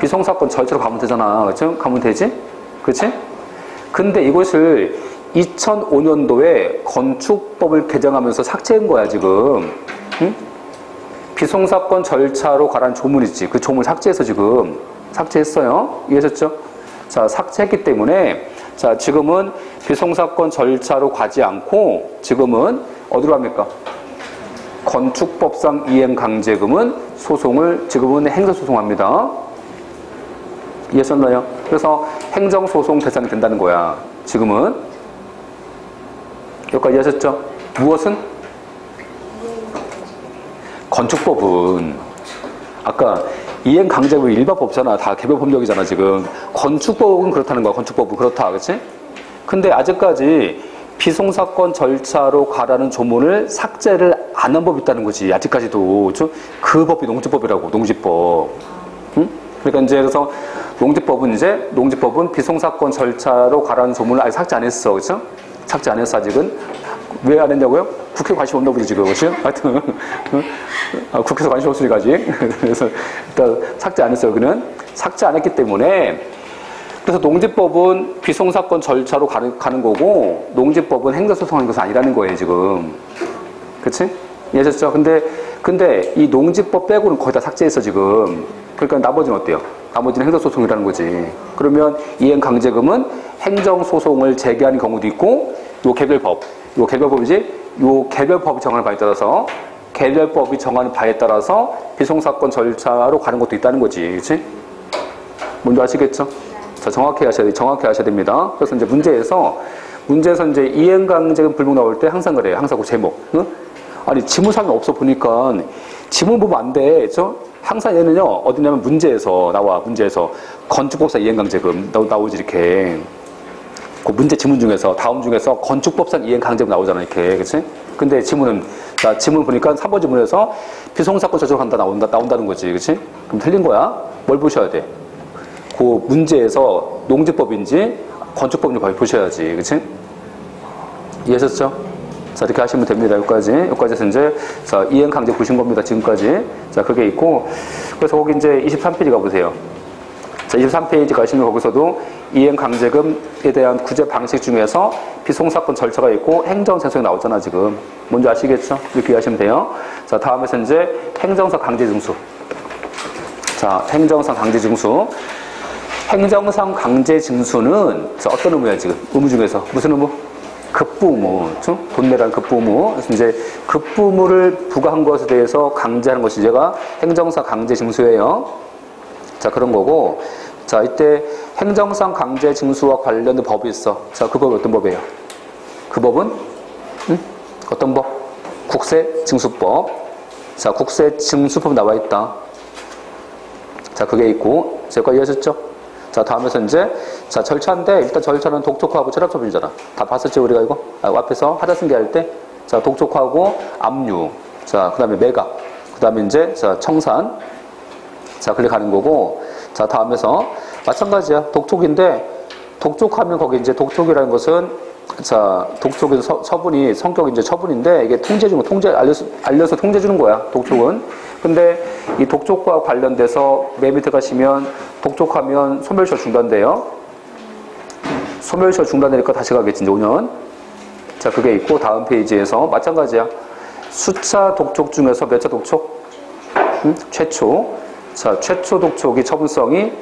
비송사건 절차로 가면 되잖아. 그치? 가면 되지? 그치? 근데 이것을 2005년도에 건축법을 개정하면서 삭제한 거야, 지금. 응? 비송사건 절차로 가라는 조문 있지. 그 조문 삭제해서 지금 삭제했어요. 이해하셨죠? 자, 삭제했기 때문에 자, 지금은 비송사건 절차로 가지 않고 지금은 어디로 갑니까? 건축법상 이행강제금은 소송을 지금은 행정소송합니다. 이해하셨나요? 그래서 행정소송 대상이 된다는 거야. 지금은. 여기까지 이해하셨죠? 무엇은? 건축법은 아까 이행강제법이 일반법잖아. 다 개별법령이잖아 지금. 건축법은 그렇다는 거야. 건축법은 그렇다. 그치? 근데 아직까지 비송사건 절차로 가라는 조문을 삭제를 안 한 법이 있다는 거지. 아직까지도. 그쵸? 그 법이 농지법이라고. 농지법. 응? 그러니까 이제 그래서 농지법은 비송사건 절차로 가라는 조문을 아직 삭제 안 했어. 그쵸? 삭제 안 했어 아직은. 왜 안 했냐고요? 국회 관심 없나 보지 지금. 그치? 하여튼 국회에서 관심 없으니까 아직. 그래서 일단 삭제 안 했어요. 그는 삭제 안 했기 때문에. 그래서 농지법은 비송사건 절차로 가는 거고 농지법은 행정소송하는 것은 아니라는 거예요 지금. 그치? 이해하셨죠? 근데 이 농지법 빼고는 거의 다 삭제했어 지금. 그러니까 나머지는 어때요? 나머지는 행정소송이라는 거지. 그러면 이행강제금은 행정소송을 제기하는 경우도 있고 요 개별법이지? 요 개별법이 정하는 바에 따라서 개별법이 정하는 바에 따라서 비송사건 절차로 가는 것도 있다는 거지. 그치? 뭔지 아시겠죠? 자, 정확히 하셔야 됩니다. 그래서 이제 문제에서 이제 이행강제금 불복 나올 때 항상 그래요. 항상 그 제목. 응? 아니, 지문상이 없어 보니까 지문 보면 안 돼. 그죠? 항상 얘는요, 어디냐면 문제에서 건축법상 이행강제금 나오지, 이렇게. 그 문제 지문 중에서, 다음 중에서 건축법상 이행강제금 나오잖아, 이렇게. 그치? 근데 지문 보니까 3번 지문에서 비송사건 절차로 간다 나온다는 거지. 그치? 그럼 틀린 거야. 뭘 보셔야 돼? 그 문제에서 농지법인지 건축법인지 보셔야지. 그치? 이해하셨죠? 자, 이렇게 하시면 됩니다. 여기까지에서 이제, 자, 이행강제 보신 겁니다. 지금까지. 자, 그게 있고. 그래서 거기 이제 23페이지 가보세요. 자, 23페이지 가시면 거기서도 이행강제금에 대한 구제 방식 중에서 비송사건 절차가 있고 행정재소가 나오잖아, 지금. 뭔지 아시겠죠? 이렇게 이해하시면 돼요. 자, 다음에서 이제 행정상 강제징수. 자, 행정상 강제징수. 행정상 강제 징수는 어떤 의무야, 지금? 의무 중에서. 무슨 의무? 급부의무. 돈 내라는 급부의무. 그래서 이제 급부의무를 부과한 것에 대해서 강제하는 것이 제가 행정상 강제 징수예요. 자, 그런 거고. 자, 이때 행정상 강제 징수와 관련된 법이 있어. 자, 그 법이 어떤 법이에요? 그 법은? 어떤 법? 국세징수법. 자, 국세징수법 나와 있다. 자, 그게 있고. 제가 이해하셨죠? 자, 다음에서 이제, 자, 절차인데, 일단 절차는 독촉하고 체납처분이잖아. 다 봤었지, 우리가 이거? 앞에서 하자승계 할 때. 자, 독촉하고 압류. 자, 그 다음에 매각. 그 다음에 이제, 자, 청산. 자, 그렇게 가는 거고. 자, 다음에서, 마찬가지야. 독촉인데, 독촉하면 거기 이제 독촉이라는 것은 자, 독촉은 처분이, 성격이 이제 처분인데, 이게 통제주는 거, 알려서 통제주는 거야, 독촉은. 근데 이 독촉과 관련돼서 맨 밑에 가시면, 독촉하면 소멸시효 중단돼요. 소멸시효 중단되니까 다시 가겠지, 이제 5년. 자, 그게 있고, 다음 페이지에서, 마찬가지야. 수차 독촉 중에서 몇 차 독촉? 최초. 자, 최초 독촉이 처분성이,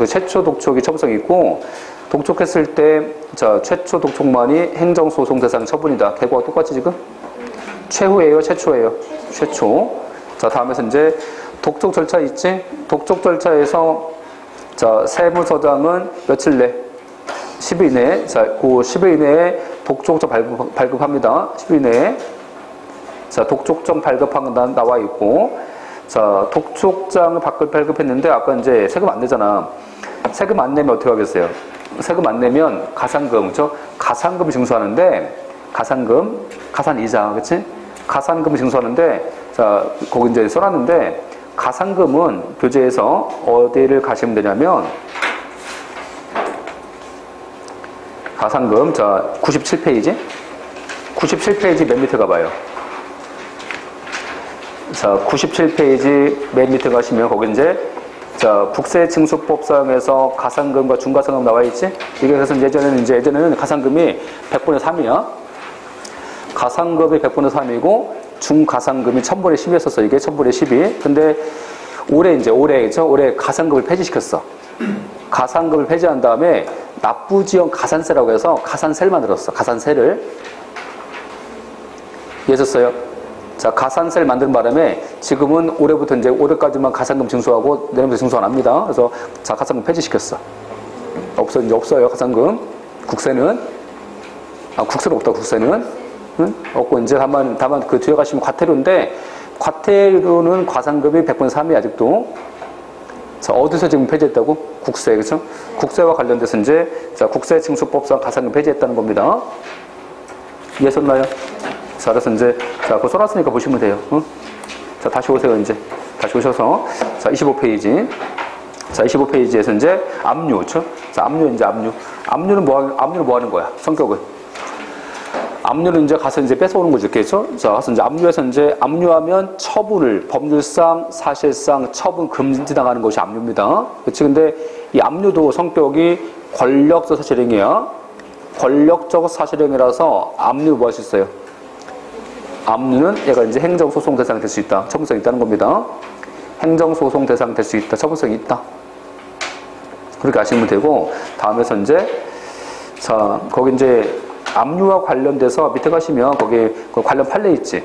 최초 독촉이 처분성이 있고, 독촉했을 때, 자, 최초 독촉만이 행정소송 대상 처분이다. 개고와 똑같이 지금? 최후예요, 최초예요? 최초. 자, 다음에서 이제 독촉 절차 있지? 독촉 절차에서, 자, 세무서장은 며칠 내? 10일 이내에, 자, 그 10일 이내에 독촉장 발급합니다. 10일 이내에. 자, 독촉장 발급한 건 나와 있고, 자, 독촉장을 발급했는데, 아까 이제 세금 안 내잖아. 세금 안 내면 어떻게 하겠어요? 세금 안 내면 가산금, 그렇죠? 가산금 징수하는데, 가산이자, 그치? 가산금 징수하는데, 자, 거기 이제 써놨는데, 가산금은 교재에서 어디를 가시면 되냐면, 가산금, 자, 97페이지? 97페이지 맨 밑에 가봐요. 자, 97페이지 맨 밑에 가시면, 거기 이제, 자, 국세징수법상에서 가산금과 중가산금 나와 있지? 이게 그래서 예전에는 가산금이 100분의 3이야. 가산금이 100분의 3이고, 중가산금이 1000분의 10이었었어. 이게 1000분의 10이. 근데 올해 가산금을 폐지시켰어. 가산금을 폐지한 다음에 납부지연 가산세라고 해서 가산세를 만들었어. 가산세를. 이해하셨어요? 자, 가산세를 만든 바람에 지금은 올해부터 이제 올해까지만 가산금 징수하고 내년부터 징수 안 합니다. 그래서 자, 가산금 폐지시켰어. 이제 없어요, 가산금. 국세는. 국세는 없다, 국세는. 응? 없고, 이제 다만 그 뒤에 가시면 과태료인데, 과태료는 가산금이 100분의 3이 아직도. 자, 어디서 지금 폐지했다고? 국세, 그쵸? 국세와 관련돼서 이제, 자, 국세징수법상 가산금 폐지했다는 겁니다. 이해하셨나요? 자, 그래서 이제, 자, 그거 써놨으니까 보시면 돼요. 응? 자, 다시 오세요, 이제. 다시 오셔서. 자, 25페이지. 자, 25페이지에서 이제, 압류, 그쵸? 자, 압류는 뭐 하는 거야? 성격은? 압류는 이제 가서 이제 뺏어오는 거죠, 그렇죠? 자, 가서 이제 압류하면 처분을, 법률상, 사실상 처분 금지당하는 것이 압류입니다. 그치? 근데 이 압류도 성격이 권력적 사실행위야. 권력적 사실행위라서 압류 뭐 할 수 있어요? 압류는 얘가 이제 행정소송 대상이 될 수 있다. 처분성이 있다는 겁니다. 행정소송 대상 될 수 있다. 처분성이 있다. 그렇게 아시면 되고, 다음에서 이제, 자, 거기 이제, 압류와 관련돼서 밑에 가시면 거기 그 관련 판례 있지.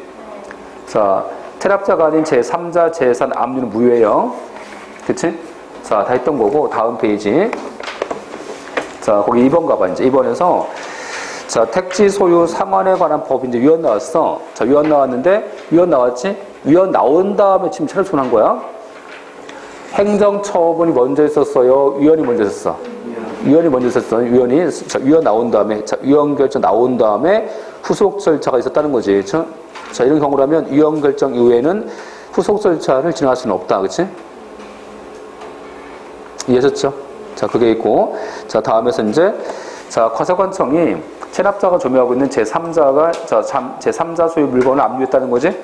자, 태납자가 아닌 제3자 재산 압류는 무효예요. 그치? 자, 다 했던 거고, 다음 페이지. 자, 거기 2번 가봐, 이제. 2번에서 자, 택지 소유 상환에 관한 법이 이제 위헌 나왔어. 자, 위헌 나왔는데, 위헌 나왔지? 위헌 나온 다음에 지금 체납처분한 거야. 행정처분이 먼저 있었어요? 위헌이 먼저 있었어? 위헌이 먼저 있었어. 위헌 나온 다음에, 자, 위헌 결정 나온 다음에 후속 절차가 있었다는 거지. 그쵸? 자, 이런 경우라면 위헌 결정 이후에는 후속 절차를 진행할 수는 없다. 그치? 이해하셨죠? 자, 그게 있고. 자, 다음에서 이제, 자, 과세관청이 체납자가 점유하고 있는 제3자가, 자, 제3자 소유 물건을 압류했다는 거지?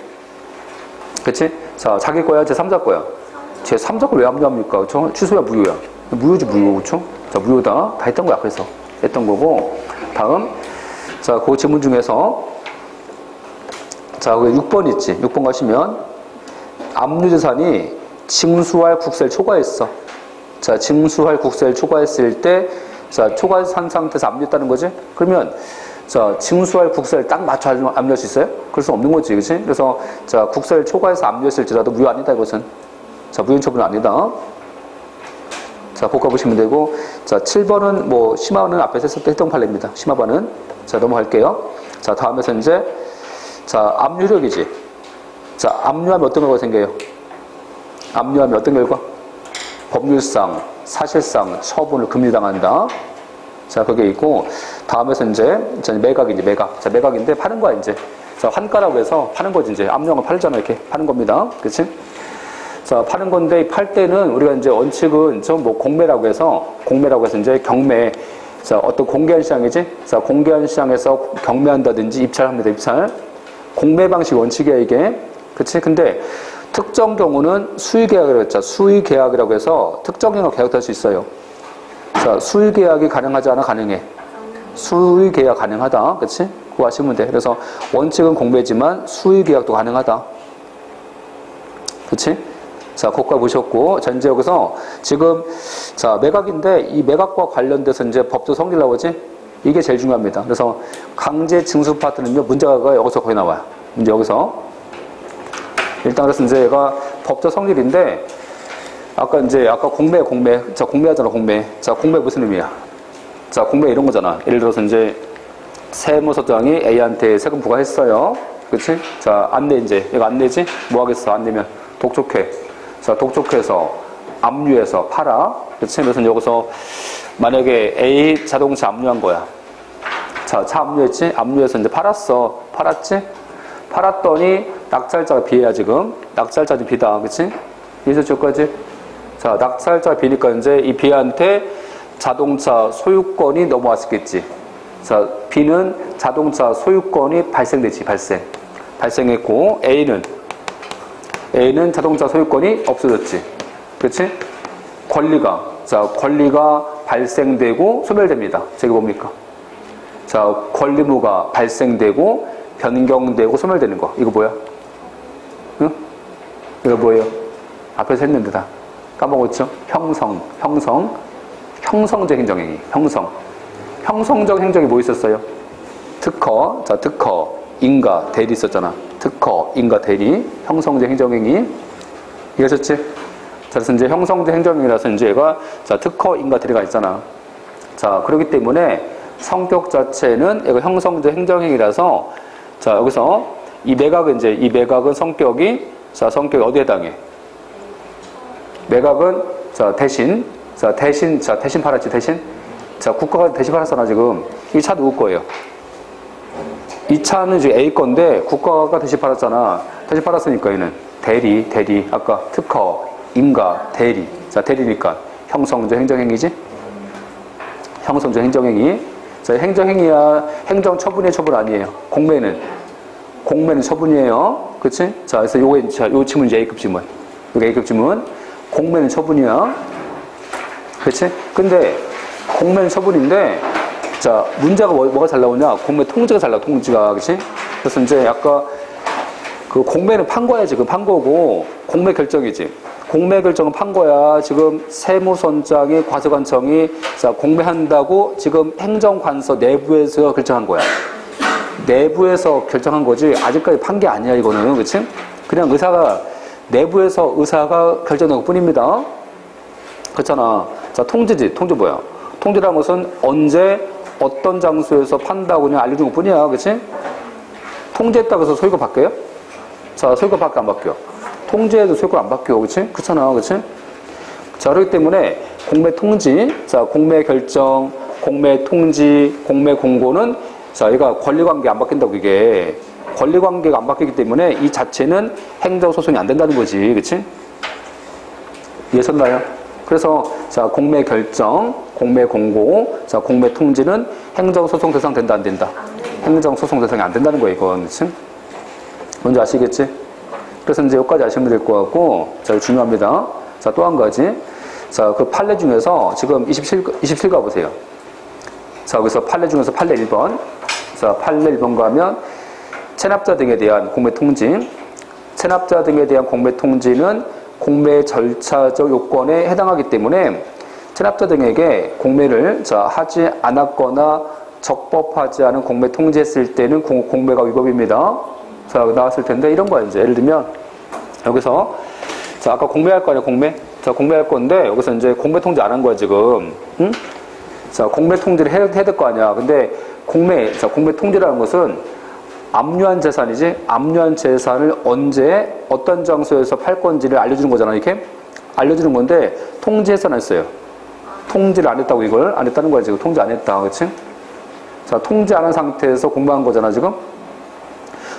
그치? 자, 자기 거야? 제3자 거야? 제3자 걸 왜 압류합니까? 그쵸? 취소야, 무효야? 무효지, 무효. 그쵸? 자, 무효다. 다 했던 거야, 그래서. 했던 거고. 다음. 자, 그 질문 중에서. 자, 그 6번 있지. 6번 가시면. 압류재산이 징수할 국세를 초과했어. 자, 징수할 국세를 초과했을 때, 자, 초과한 상태에서 압류했다는 거지? 그러면, 자, 징수할 국세를 딱 맞춰 압류할 수 있어요? 그럴 수 없는 거지, 그치? 그래서, 자, 국세를 초과해서 압류했을지라도 무효 아니다, 이것은. 자, 무효 처분 아니다. 자, 그거 보시면 되고, 자, 7번은 뭐, 심화는 앞에서 했을 때 했던 판례입니다. 심화반은. 자, 넘어갈게요. 자, 다음에서 이제, 자, 압류력이지. 자, 압류하면 어떤 결과가 생겨요? 압류하면 어떤 결과? 법률상, 사실상 처분을 금지당한다. 자, 그게 있고, 다음에서 이제 매각이지, 매각. 자, 매각인데 파는 거야, 이제. 자, 환가라고 해서 파는 거지, 이제. 압류한 거 팔잖아, 이렇게. 파는 겁니다. 그치? 자, 파는 건데, 팔 때는 우리가 이제 원칙은 좀 뭐 공매라고 해서 이제 경매. 자, 어떤 공개한 시장이지? 자, 공개한 시장에서 경매한다든지 입찰합니다, 입찰. 공매 방식 원칙이야, 이게. 그치? 근데 특정 경우는 수의계약이라고 했죠. 수의계약이라고 해서 특정 경우 계약도 할 수 있어요. 자, 수의계약이 가능하지 않아? 가능해. 수의계약 가능하다. 그치? 그거 아시면 돼. 그래서 원칙은 공매지만 수의계약도 가능하다. 그치? 자, 그거 보셨고. 자, 이제 여기서 지금, 자, 매각인데 이 매각과 관련돼서 이제 법조 성질 나오지? 이게 제일 중요합니다. 그래서 강제 징수 파트는요, 문제가 여기서 거의 나와요. 이제 여기서. 일단 그래서 이제 얘가 법조 성질인데, 아까 공매. 자, 공매하잖아, 공매. 자, 공매 무슨 의미야? 자, 공매 이런 거잖아. 예를 들어서 이제 세무서장이 A한테 세금 부과했어요. 그치? 자, 안 내, 이제. 얘가 안 내지? 뭐 하겠어, 안 내면? 독촉해. 자, 독촉해서, 압류해서 팔아. 그치? 그래서 여기서 만약에 A 자동차 압류한 거야. 자, 차 압류했지? 압류해서 이제 팔았어. 팔았지? 팔았더니 낙찰자가 B야, 지금. 낙찰자 좀 B다. 그치? 이해서 여기까지? 자, 낙찰자가 B니까 이제 이 B한테 자동차 소유권이 넘어왔겠지. 자, B는 자동차 소유권이 발생되지, 발생했고, A는 자동차 소유권이 없어졌지. 그치? 권리가 발생되고 소멸됩니다. 저기 뭡니까? 자, 권리무가 발생되고 변경되고 소멸되는 거. 이거 뭐야? 응? 이거 뭐예요? 앞에서 했는데 다 까먹었죠? 형성적 행정행위. 형성적 행정이 뭐 있었어요? 특허, 인가, 대리 있었잖아. 특허, 인가, 대리, 형성적 행정행위. 이해하셨지? 자, 그래서 이제 형성적 행정행위라서 이제 얘가, 자, 특허, 인가, 대리가 있잖아. 자, 그렇기 때문에 성격 자체는 얘가 형성적 행정행위라서, 자, 여기서 이 매각은 성격이 어디에 해당해? 매각은, 대신 팔았지, 대신. 자, 국가가 대신 팔았잖아, 지금. 이 차 누구 거예요? 이 차는 지금 A 건데, 국가가 대신 팔았잖아. 대신 팔았으니까 얘는. 대리. 아까 특허, 인가, 대리. 자, 대리니까. 형성적 행정행위지? 형성적 행정행위. 자, 행정행위야, 행정처분이야, 처분 아니에요. 공매는 처분이에요. 그치? 자, 그래서 요 지문 이제 A급 지문. 여기 A급 지문. 공매는 처분이야. 그치? 근데, 공매는 처분인데, 자, 문제가 뭐가 잘 나오냐? 공매 통지가 잘 나와, 통지가. 그치? 그래서 이제 아까 그 공매는 판 거야, 지금 판 거고, 공매 결정이지. 공매 결정은 판 거야. 지금 세무선장이, 과세관청이, 자, 공매한다고 지금 행정관서 내부에서 결정한 거야. 내부에서 결정한 거지, 아직까지 판 게 아니야, 이거는. 그치? 그냥 내부에서 의사가 결정한 것 뿐입니다. 그렇잖아. 자, 통지지. 통지 뭐야? 통지라는 것은 언제, 어떤 장소에서 판다고 그냥 알려준 것 뿐이야. 그치? 통지했다고 해서 소유가 바뀌어요? 자, 소유가 바뀌어, 안 바뀌어? 통지해도 소유가 안 바뀌어. 그치? 그렇잖아. 그치? 자, 그렇기 때문에 공매 통지, 자, 공매 결정, 공매 통지, 공매 공고는, 자, 얘가 권리관계 안 바뀐다고, 이게. 권리관계가 안 바뀌기 때문에 이 자체는 행정소송이 안 된다는 거지. 그치? 이해하셨나요? 그래서, 자, 공매 결정, 공매 공고, 자, 공매 통지는 행정소송 대상 된다, 안 된다? 행정소송 대상이 안 된다는 거야, 이건. 그치? 뭔지 아시겠지? 그래서 이제 여기까지 아시면 될 것 같고, 자, 이거 중요합니다. 자, 또 한 가지. 자, 그 판례 중에서 지금 27 가보세요. 자, 여기서 판례 중에서 판례 1번. 자, 판례 1번 가면 체납자 등에 대한 공매 통지. 체납자 등에 대한 공매 통지는 공매 절차적 요건에 해당하기 때문에 체납자 등에게 공매를 하지 않았거나 적법하지 않은 공매 통지했을 때는 공매가 위법입니다. 자, 나왔을 텐데 이런 거야. 이제 예를 들면 여기서 자, 아까 공매할 거 아니야, 공매? 자, 공매할 건데 여기서 이제 공매 통지 안 한 거야, 지금. 응? 자, 공매 통지를 해야 될 거 아니야. 근데 공매 통지라는 것은 압류한 재산이지. 압류한 재산을 언제 어떤 장소에서 팔 건지를 알려주는 거잖아. 이렇게 알려주는 건데 통지해서 안 했어요. 통지를 안 했다고. 이걸 안 했다는 거야, 지금. 통지 안 했다. 그치? 자, 통지 안 한 상태에서 공매한 거잖아, 지금.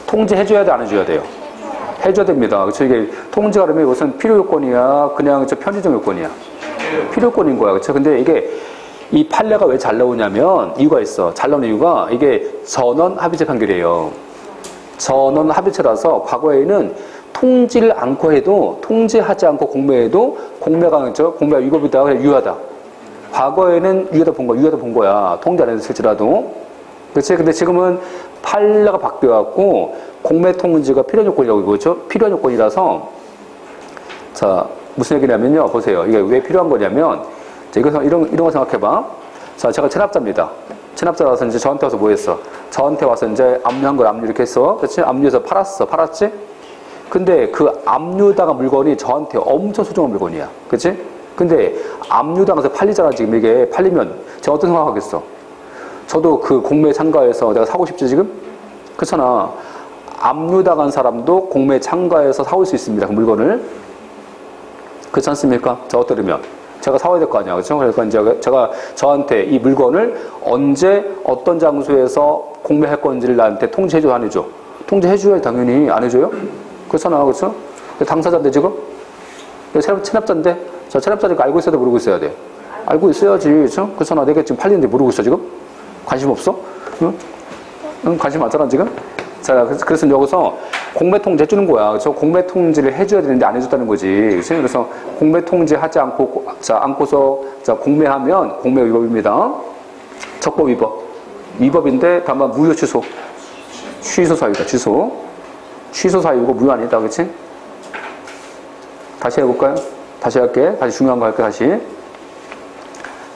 통지해줘야 돼, 안 해줘야 돼요? 해줘야 됩니다. 그쵸? 이게 통지가 그러면 이것은 필요 요건이야, 그냥 편의적 요건이야? 필요 요건인 거야. 그쵸? 근데 이게 이 판례가 왜 잘 나오냐면 이유가 있어. 잘 나오는 이유가 이게 전원 합의체 판결이에요. 전원 합의체라서 과거에는 통지를 않고 해도, 통지하지 않고 공매해도 공매가 위법이다, 그냥 유효하다. 과거에는 유효하다 본 거야. 통지 안 했을지라도. 그렇지? 근데 지금은 판례가 바뀌어갖고 공매 통지가 필요한 요건이라고 이거죠. 필요한 요건이라서. 자, 무슨 얘기냐면요. 보세요. 이게 왜 필요한 거냐면, 자, 이런 거 생각해봐. 자, 제가 체납자입니다. 체납자라서 이제 저한테 와서 뭐 했어? 저한테 와서 이제 압류한 걸 압류 이렇게 했어. 그렇지? 압류해서 팔았지? 근데 그 압류당한 물건이 저한테 엄청 소중한 물건이야. 그렇지? 근데 압류당해서 팔리잖아. 지금 이게 팔리면 제가 어떤 생각하겠어? 저도 그 공매에 참가해서 내가 사고 싶지 지금? 그렇잖아. 압류당한 사람도 공매에 참가해서 사올 수 있습니다. 그 물건을. 그렇지 않습니까? 자, 어떠려면 제가 사와야 될 거 아니야. 그렇죠? 그러니까 이제 제가 저한테 이 물건을 언제 어떤 장소에서 공매할 건지를 나한테 통지해줘, 안 해줘? 통지해줘야 당연히. 안 해줘요? 그렇잖아. 그렇죠? 당사자인데 지금? 체납자인데? 자, 체납자니까 알고 있어야 돼, 모르고 있어야 돼? 알고 있어야지. 그렇죠? 그렇잖아. 내가 지금 팔리는데 모르고 있어 지금? 관심 없어? 응? 응? 관심 많잖아 지금? 자, 그래서 여기서 공매 통지 해주는 거야. 그렇죠? 공매 통지를 해줘야 되는데 안 해줬다는 거지. 그렇죠? 그래서 공매 통지 하지 않고서 공매하면 공매 위법입니다. 적법 위법. 위법인데 다만 무효 취소. 취소 사유다. 취소 사유고 무효 아니다. 그렇지? 다시 해볼까요? 다시 할게. 다시 중요한 거 할게.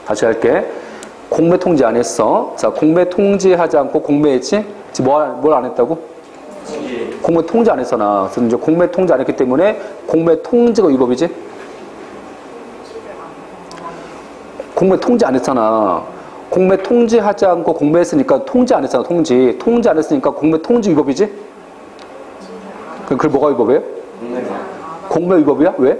다시 할게. 공매 통지 안 했어. 자, 공매 통지하지 않고 공매했지? 지금 뭘 안 했다고? 공매 통지 안 했잖아. 그래서 이제 공매 통지 안 했기 때문에 공매 통지가 위법이지? 공매 통지 안 했잖아. 공매 통지하지 않고 공매했으니까 통지 안 했잖아. 통지 안 했으니까 공매 통지 위법이지? 그걸 뭐가 위법이에요? 공매 위법이야? 왜?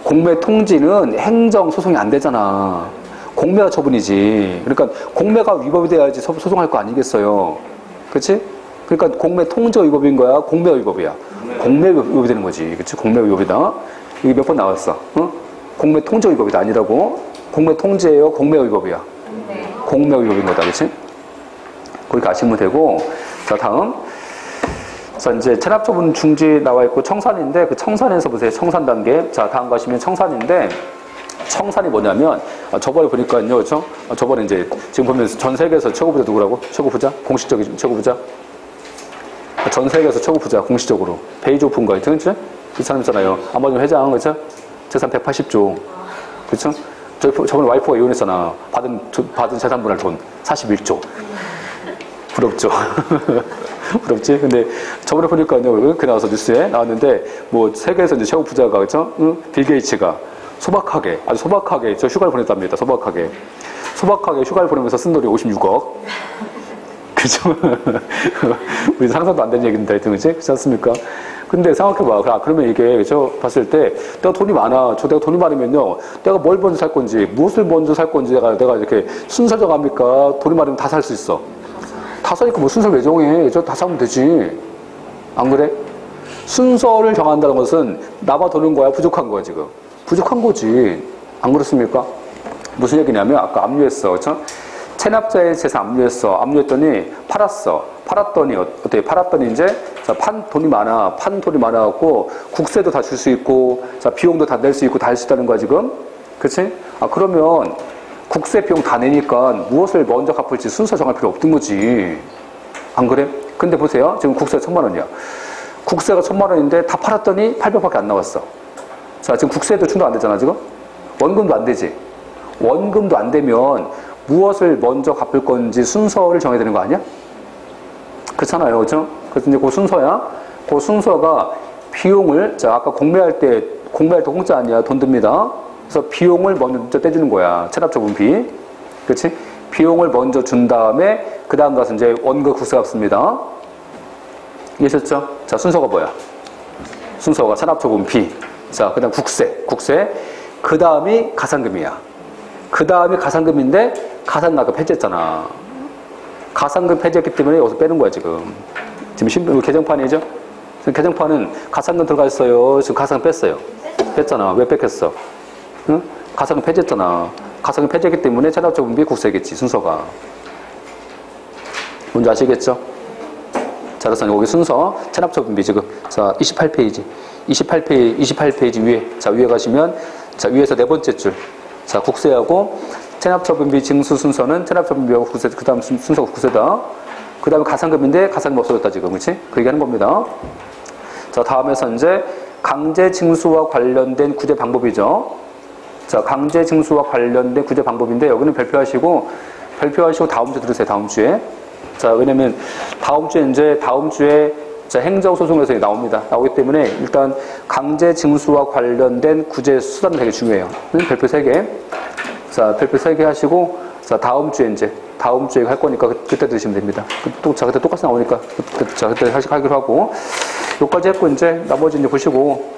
공매 통지는 행정 소송이 안 되잖아. 공매가 처분이지. 그러니까 공매가 위법이 돼야지 소송할 거 아니겠어요. 그렇지? 그러니까 공매 통지가 위법인 거야? 공매가 위법이야? 공매 위법이 되는 거지. 그렇지? 공매 위법이다. 이게 몇 번 나왔어? 어? 공매 통지가 위법이다. 아니라고. 공매 통지예요? 공매가 위법이야? 공매가 위법인 거다. 그렇지? 그렇게 아시면 되고. 자, 다음. 자, 이제 체납처분 중지 나와 있고 청산인데 그 청산에서 보세요. 청산 단계. 자, 다음 가시면 청산인데 청산이 뭐냐면 저번에 보니까요. 그렇죠? 저번에 이제 지금 보면 전 세계에서 최고 부자 누구라고? 최고 부자? 공식적인 최고 부자? 전 세계에서 최고 부자 공식적으로 베이조프인가 하여튼 그렇죠? 이 사람 있잖아요. 아마존 회장 그렇죠? 재산 180조. 그렇죠? 저번에 와이프가 이혼했잖아. 받은 재산 분할 돈 41조. 부럽죠? 부럽지? 근데 저번에 보니까요. 이렇게 나와서 뉴스에 나왔는데 뭐 세계에서 이제 최고 부자가 그렇죠? 빌 게이츠가 아주 소박하게 저 휴가를 보냈답니다. 소박하게 휴가를 보내면서 쓴 돈이 56억. 그죠? 우리 상상도 안 되는 얘기인데, 하여튼, 그렇지 않습니까? 근데 생각해봐. 그러면 이게, 그죠? 봤을 때, 내가 돈이 많아. 내가 돈이 많으면요. 내가 뭘 먼저 살 건지, 무엇을 먼저 살 건지 내가 이렇게 순서를 정합니까? 돈이 많으면 다 살 수 있어. 다 사니까 뭐 순서를 왜 정해? 다 사면 되지. 안 그래? 순서를 정한다는 것은 나만 도는 거야? 부족한 거야, 지금? 부족한 거지. 안 그렇습니까? 무슨 얘기냐면 아까 압류했어. 그렇죠? 체납자의 재산 압류했더니 팔았더니 어떻게 팔았더니 이제 돈이 많아갖고 국세도 다 줄 수 있고 비용도 다 낼 수 있고 다 할 수 있다는 거야 지금. 그렇지? 그러면 국세 비용 다 내니까 무엇을 먼저 갚을지 순서 정할 필요 없던 거지. 안 그래? 근데 보세요. 지금 국세가 1,000만 원이야. 국세가 1,000만 원인데 다 팔았더니 800밖에 안 나왔어. 자, 지금 국세도 충당 안 되잖아, 지금? 원금도 안 되지. 원금도 안 되면 무엇을 먼저 갚을 건지 순서를 정해야 되는 거 아니야? 그렇잖아요. 그렇죠? 그래서 이제 그 순서야. 그 순서가 비용을, 자, 아까 공매할 때 공짜 아니야. 돈 듭니다. 그래서 비용을 먼저 떼주는 거야. 체납처분비. 그렇지? 비용을 먼저 준 다음에 그 다음 가서 이제 원금 국세 갚습니다. 이해하셨죠? 자, 순서가 뭐야? 순서가 체납처분비. 자, 그 다음 국세. 그 다음이 가산금이야. 그 다음이 가산금인데 가산납금 폐지했잖아. 가산금 폐지했기 때문에 여기서 빼는 거야, 지금. 지금 개정판이죠? 지금 개정판은 가산금 들어가 있어요. 지금 가산금 뺐어요. 뺐잖아. 왜 뺐겠어? 응? 가산금 폐지했잖아. 가산금 폐지했기 때문에 체납처분비 국세겠지, 순서가. 뭔지 아시겠죠? 자, 그래서 여기 순서, 체납처분비 지금. 자, 28페이지. 28페이지 위에. 자, 위에 가시면, 자, 위에서 네 번째 줄. 자, 국세하고 체납처분비 징수 순서는 체납처분비하고 국세, 그 다음 순서가 국세다. 그 다음에 가산금인데 가산금 없어졌다, 지금. 그치? 그 얘기하는 겁니다. 자, 다음에서 이제 강제 징수와 관련된 구제 방법이죠. 자, 강제 징수와 관련된 구제 방법인데 여기는 발표하시고 다음 주 들으세요, 다음 주에. 자, 왜냐면 다음 주에 자, 행정소송에서 나옵니다. 나오기 때문에 일단 강제 징수와 관련된 구제 수단은 되게 중요해요. 발표 3개. 자, 발표 3개 하시고, 자, 다음 주에 할 거니까 그때 드시면 됩니다. 자, 그때 똑같이 나오니까, 그때 하기로 하고. 여기까지 했고, 이제 나머지 이제 보시고,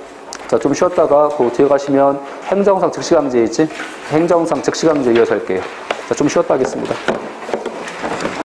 자, 좀 쉬었다가 그 뒤에 가시면 행정상 즉시강제 있지? 행정상 즉시강제 이어서 할게요. 자, 좀 쉬었다 하겠습니다.